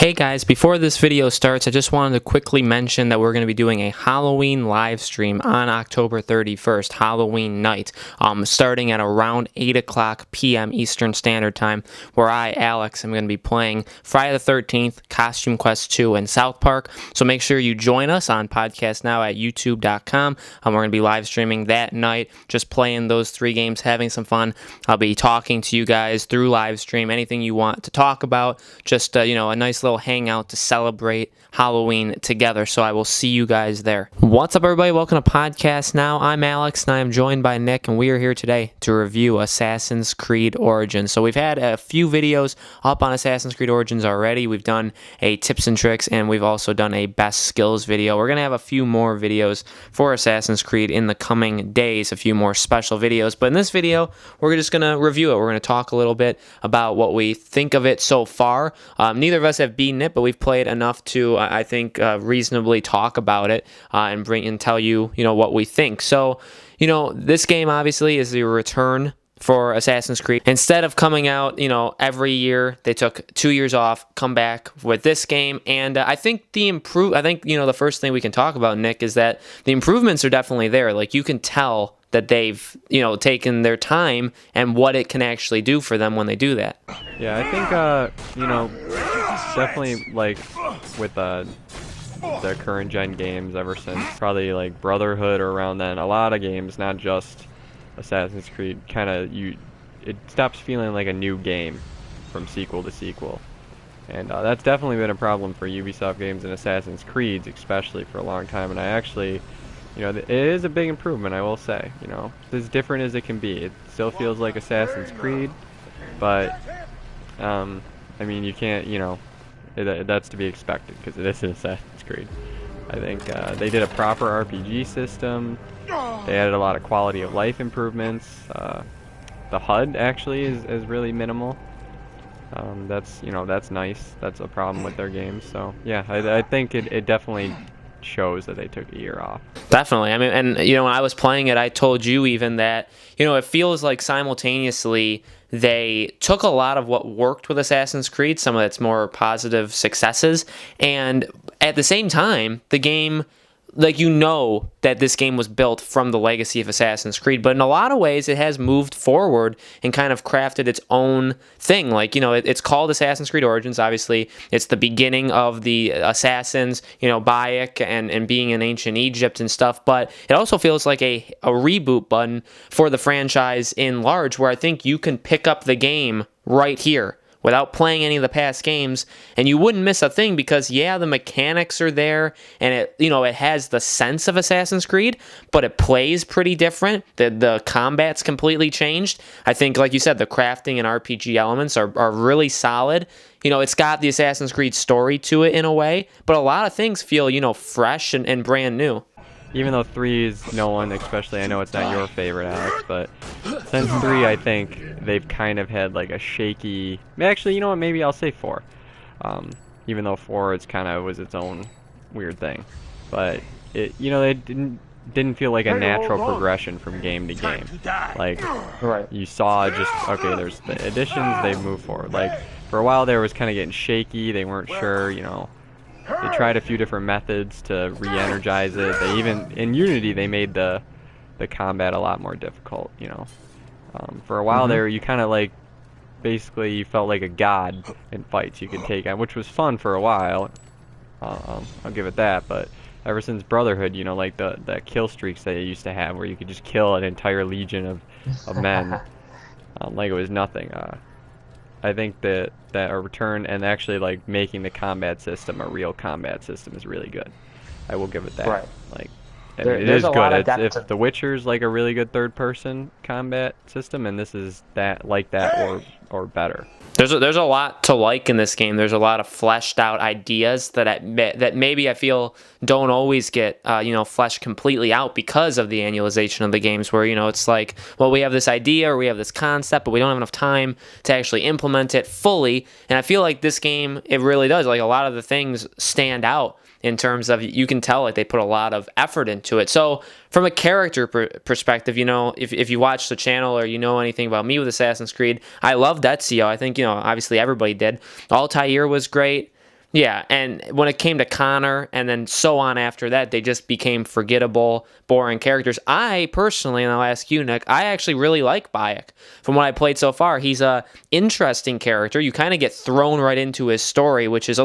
Hey guys, before this video starts, I just wanted to quickly mention that we're going to be doing a Halloween live stream on October 31st, Halloween night, starting at around 8 o'clock p.m. Eastern Standard Time, where I, Alex, am going to be playing Friday the 13th, Costume Quest 2, and South Park. So make sure you join us on Podcast Now at youtube.com. We're going to be live streaming that night, just playing those 3 games, having some fun. I'll be talking to you guys through live stream, anything you want to talk about, just, a nice little hangout to celebrate Halloween together. So I will see you guys there. What's up, everybody? Welcome to Podcast Now. I'm Alex, and I am joined by Nick, and we are here today to review Assassin's Creed Origins. So we've had a few videos up on Assassin's Creed Origins already. We've done a tips and tricks, and we've also done a best skills video. We're going to have a few more videos for Assassin's Creed in the coming days, a few more special videos. But in this video, we're just going to review it. We're going to talk a little bit about what we think of it so far. Neither of us have beaten it, but we've played enough to, I think, reasonably talk about it and tell you, what we think. So, this game obviously is the return for Assassin's Creed. Instead of coming out, every year, they took 2 years off, come back with this game, and I think the first thing we can talk about, Nick, is that the improvements are definitely there. Like, you can tell that they've, taken their time and what it can actually do for them when they do that. Yeah, I think, definitely, like, with the current gen games ever since probably, like, Brotherhood or around then, a lot of games, not just Assassin's Creed, it stops feeling like a new game from sequel to sequel. And that's definitely been a problem for Ubisoft games and Assassin's Creed, especially for a long time. And I actually, it is a big improvement, I will say. As different as it can be. It still feels like Assassin's Creed, but, I mean, you can't, that's to be expected, because it is an Assassin's Creed. I think they did a proper RPG system. They added a lot of quality of life improvements. The HUD actually is really minimal. That's nice. That's a problem with their games. So yeah, I think it definitely shows that they took a year off. Definitely. I mean, and when I was playing it, I told you even that it feels like simultaneously they took a lot of what worked with Assassin's Creed, some of its more positive successes, and at the same time, the game, like, that this game was built from the legacy of Assassin's Creed, but in a lot of ways it has moved forward and kind of crafted its own thing. Like, it's called Assassin's Creed Origins. Obviously, it's the beginning of the Assassins, Bayek and being in ancient Egypt and stuff, but it also feels like a reboot button for the franchise in large, where I think you can pick up the game right here without playing any of the past games, and you wouldn't miss a thing, because the mechanics are there, and it has the sense of Assassin's Creed, but it plays pretty different. The combat's completely changed. I think, like you said, the crafting and RPG elements are really solid. It's got the Assassin's Creed story to it in a way, but a lot of things feel, fresh and brand new. Even though 3 is especially, I know it's not your favorite, Alex, but since 3, I think they've kind of had like a shaky. Actually, maybe I'll say 4. Even though 4 was its own weird thing, but it didn't feel like a natural progression from game to game. Like, right. You saw just, okay, there's the additions, they move forward. Like, for a while there was kind of getting shaky. They weren't sure, They tried a few different methods to re-energize it. They even, in Unity, they made the combat a lot more difficult, For a while there, you kind of like, basically you felt like a god in fights you could take on, which was fun for a while. I'll give it that, but ever since Brotherhood, like the kill streaks that you used to have, where you could just kill an entire legion of men, like it was nothing. I think that a return and actually like making the combat system a real combat system is really good. I will give it that. Right. Like, it is good. If The Witcher's like a really good third-person combat system, and this is that or better. There's a lot to like in this game. There's a lot of fleshed out ideas that maybe I feel don't always get fleshed completely out because of the annualization of the games, where it's like, well, we have this idea or we have this concept, but we don't have enough time to actually implement it fully. And I feel like this game, it really does. Like, a lot of the things stand out in terms of, you can tell like they put a lot of effort into it. So from a character perspective, if you watch the channel or anything about me with Assassin's Creed, I loved Ezio. I think, obviously everybody did. Altair was great. Yeah, and when it came to Connor and then so on after that, they just became forgettable, boring characters. I personally, and I'll ask you, Nick, I actually really like Bayek. From what I played so far, he's a interesting character. You kind of get thrown right into his story, which is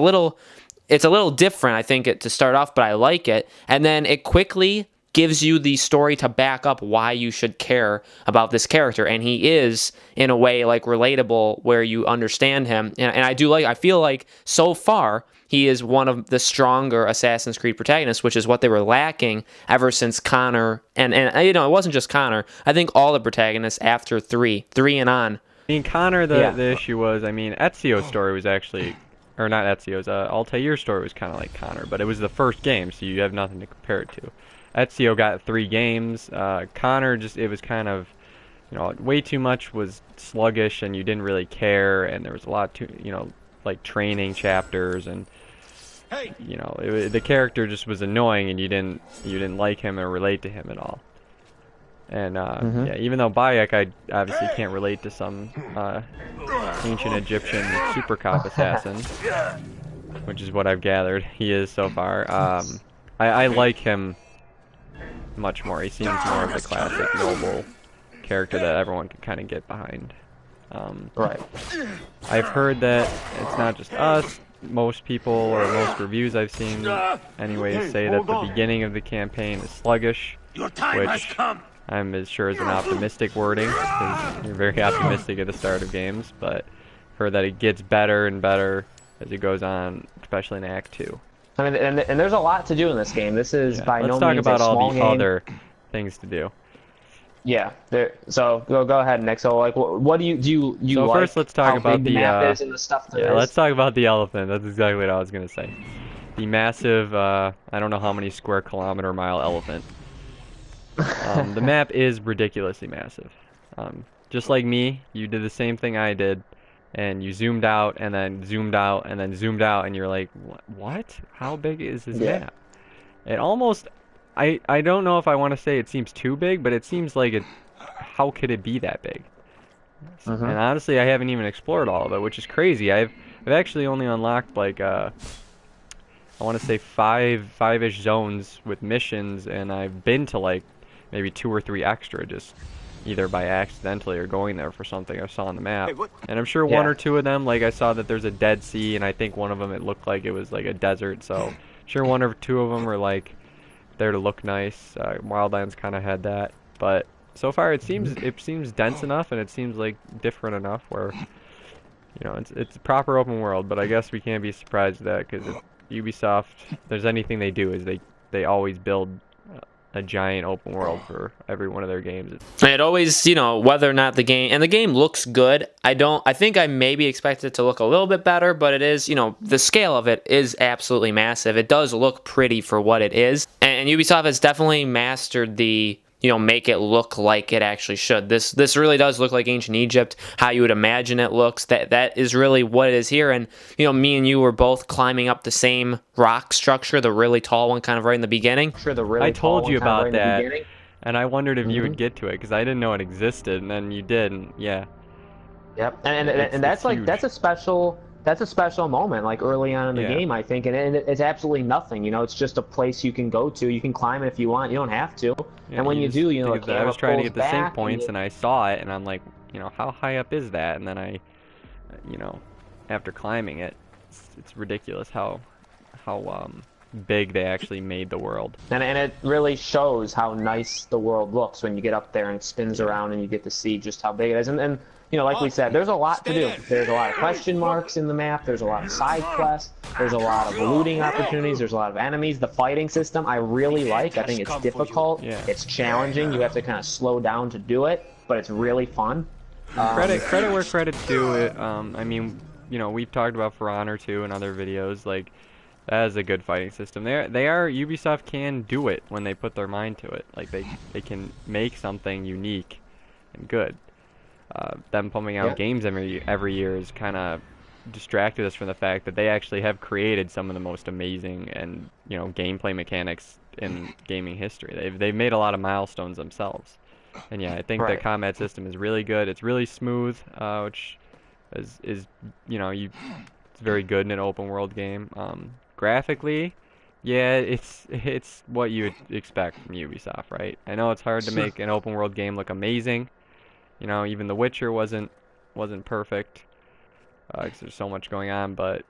it's a little different, I think, to start off, but I like it. And then it quickly gives you the story to back up why you should care about this character. And he is, in a way, like relatable where you understand him. And I feel like so far, he is one of the stronger Assassin's Creed protagonists, which is what they were lacking ever since Connor. And it wasn't just Connor. I think all the protagonists after three and on. I mean, Connor, the issue was, I mean, Ezio's story was actually, or not Ezio's, Altair's story was kind of like Connor, but it was the first game, so you have nothing to compare it to. Ezio got 3 games. Connor it was kind of, way too much was sluggish, and you didn't really care, and there was a lot like training chapters, and the character just was annoying, and you didn't like him or relate to him at all. And yeah, even though Bayek, I obviously can't relate to some ancient Egyptian super cop assassin, which is what I've gathered he is so far. I like him much more. He seems more of the classic noble character that everyone can kind of get behind. Right. I've heard that it's not just us. Most people, or most reviews I've seen anyways, say that the beginning of the campaign is sluggish, which I'm as sure is an optimistic wording, because you're very optimistic at the start of games, but heard that it gets better and better as it goes on, especially in Act 2. I mean, and there's a lot to do in this game. This is by no means a small game. Let's talk about all the other things to do. Yeah. So go ahead, Nick. So like, what do you So like first, let's talk about the map is and the stuff there is? Let's talk about the elephant. That's exactly what I was gonna say. The massive, I don't know how many square kilometer mile elephant. The map is ridiculously massive. Just like me, you did the same thing I did, and you zoomed out, and then zoomed out, and then zoomed out, and you're like, what? How big is this map? It almost, I don't know if I want to say it seems too big, but it seems like it, how could it be that big? And honestly, I haven't even explored all of it, which is crazy. I've actually only unlocked like, I want to say five-ish zones with missions, and I've been to like maybe 2 or 3 extra, just either by accidentally or going there for something I saw on the map. And I'm sure 1 or 2 of them, like I saw that there's a Dead Sea, and I think one of them it looked like it was like a desert, so sure 1 or 2 of them are like there to look nice. Wildlands kind of had that, but so far it seems dense enough, and it seems like different enough where it's a proper open world. But I guess we can't be surprised at that, because Ubisoft, if there's anything they do, is they always build a giant open world for every one of their games. It always, whether or not the game looks good. I think I maybe expected it to look a little bit better, but it is, the scale of it is absolutely massive. It does look pretty for what it is. And Ubisoft has definitely mastered the, make it look like it actually should. This really does look like ancient Egypt, how you would imagine it looks. That is really what it is here. And, me and you were both climbing up the same rock structure, the really tall one kind of right in the beginning. I told you about that, and I wondered if you would get to it, because I didn't know it existed, and then you did, and yeah. Yep, and that's like, that's a special moment, like early on in the game, I think, and it's absolutely nothing. It's just a place you can go to. You can climb it if you want. You don't have to. Yeah, and when you do, the camera I was trying to get the back sync points, and I saw it, and I'm like, how high up is that? And then I, after climbing it, it's ridiculous how big they actually made the world. And it really shows how nice the world looks when you get up there and it spins around, and you get to see just how big it is. And like we said, there's a lot to do. There's a lot of question marks in the map. There's a lot of side quests. There's a lot of looting opportunities. There's a lot of enemies. The fighting system I really like. I think it's difficult. Yeah. It's challenging. You have to kind of slow down to do it, but it's really fun. Credit where credit's due. I mean, we've talked about For Honor 2 in other videos. Like, that is a good fighting system. Ubisoft can do it when they put their mind to it. Like, they can make something unique and good. Them pumping out games every year has kind of distracted us from the fact that they actually have created some of the most amazing and gameplay mechanics in gaming history. They've made a lot of milestones themselves, and yeah, I think the combat system is really good. It's really smooth, which is it's very good in an open world game. Graphically, yeah, it's what you would expect from Ubisoft, right? I know it's hard to make an open world game look amazing. You know, even The Witcher wasn't perfect, 'cause there's so much going on, but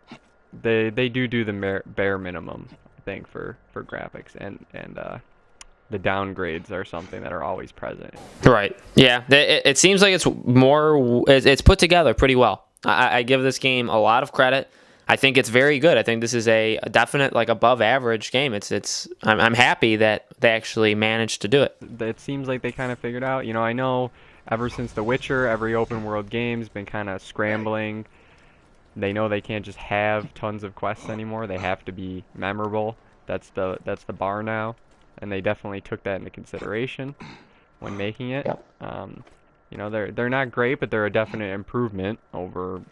they do the bare minimum, I think, for graphics, and the downgrades are something that are always present. Right. Yeah. It seems like it's put together pretty well. I give this game a lot of credit. I think it's very good. I think this is a definite, like, above average game. I'm happy that they actually managed to do it. It seems like they kind of figured out. You know, I know ever since The Witcher, every open world game's been kind of scrambling. They know they can't just have tons of quests anymore. They have to be memorable. That's the bar now, and they definitely took that into consideration when making it. Yep. You know, they're not great, but they're a definite improvement over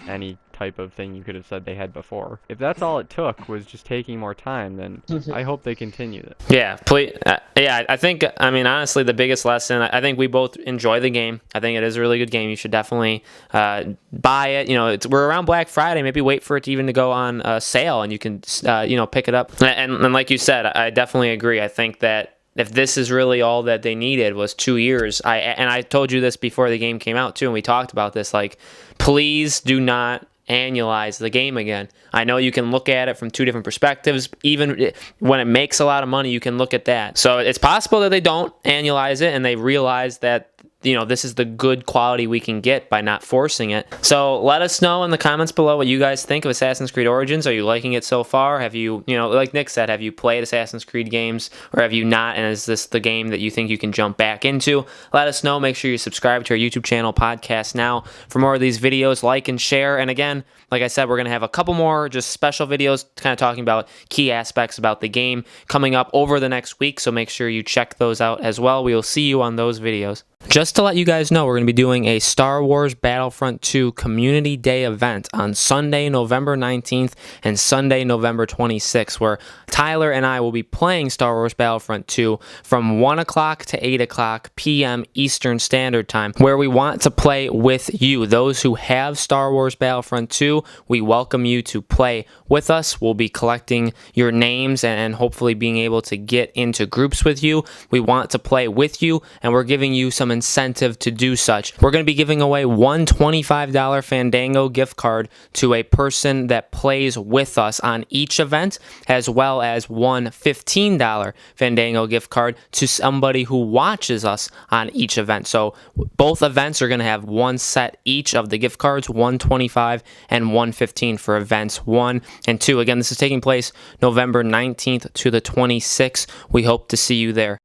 any type of thing you could have said they had before. If that's all it took was just taking more time, then I hope they continue it. Yeah, please. Yeah, I think, I mean, honestly, the biggest lesson, I think we both enjoy the game. I think it is a really good game. You should definitely buy it. You know, we're around Black Friday. Maybe wait for it to even go on sale, and you can, pick it up. And like you said, I definitely agree. I think that if this is really all that they needed was 2 years, I told you this before the game came out too, and we talked about this, like, please do not annualize the game again. I know you can look at it from two different perspectives. Even when it makes a lot of money, you can look at that. So it's possible that they don't annualize it and they realize that, this is the good quality we can get by not forcing it. So let us know in the comments below what you guys think of Assassin's Creed Origins. Are you liking it so far? Have you, like Nick said, have you played Assassin's Creed games, or have you not? And is this the game that you think you can jump back into? Let us know. Make sure you subscribe to our YouTube channel, Podcast Now, for more of these videos. Like and share. And again, like I said, we're going to have a couple more just special videos kind of talking about key aspects about the game coming up over the next week. So make sure you check those out as well. We will see you on those videos. Just to let you guys know, we're going to be doing a Star Wars Battlefront 2 Community Day event on Sunday, November 19th and Sunday, November 26th, where Tyler and I will be playing Star Wars Battlefront 2 from 1 o'clock to 8 o'clock p.m. Eastern Standard Time, where we want to play with you. Those who have Star Wars Battlefront 2, we welcome you to play with us. We'll be collecting your names and hopefully being able to get into groups with you. We want to play with you, and we're giving you some incentive to do such. We're going to be giving away one $25 Fandango gift card to a person that plays with us on each event, as well as one $15 Fandango gift card to somebody who watches us on each event. So both events are going to have one set each of the gift cards, $125 and $115 for events 1 and 2. Again, this is taking place November 19th to the 26th. We hope to see you there.